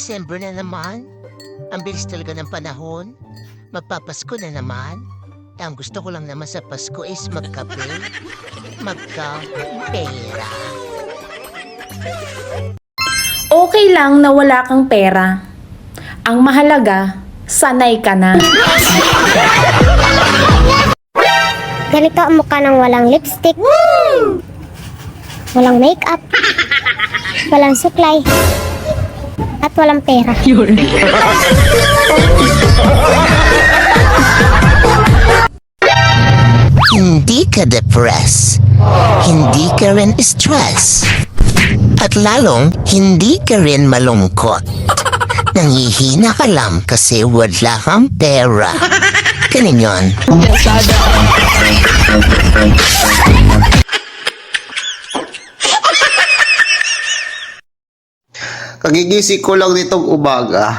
December na naman. Ang bilis talaga ng panahon. Magpapasko na naman. Ang gusto ko lang naman sa Pasko is magkape. Magka-pera. Okay lang na wala kang pera. Ang mahalaga, sanay ka na. Ganito ang mukha ng walang lipstick. Walang makeup. Walang suklay. At walang pera. Hindi ka depressed. Hindi ka rin stress. At lalong, hindi ka rin malungkot. Nangihina ka lang kasi wala kang pera. Ganun yun. Kagigising ko lang nitong umaga.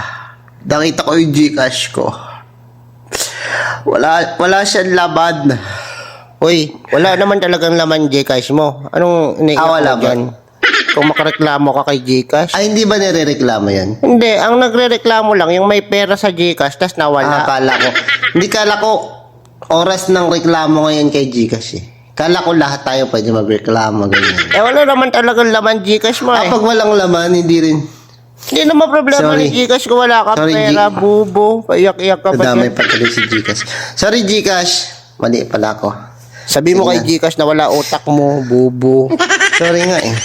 Nakita ko yung Gcash ko. Wala siyang laman. Uy, wala naman talagang laman Gcash mo. Anong iniiyak wala mo dyan? Kung makareklamo ka kay Gcash? Ay, hindi ba nirereklamo yan? Hindi, ang nagrereklamo lang yung may pera sa Gcash tas nawala. Kala ko. Hindi kala ko oras ng reklamo ngayon kay Gcash eh. Kala ko lahat tayo pwede magreklamo ganyan. Wala naman talagang laman Gcash mo eh. Pag walang laman, hindi rin. Hindi naman problema Sorry. ni Gcash kung wala ka Sorry, pera, bubo. Paiyak-iyak ka pa Nadamay dyan. pa tuloy si Gcash. Sorry Gcash. Mali pala ako. Sabi mo kay Sige Gcash na wala utak mo, bubo. Sorry nga eh.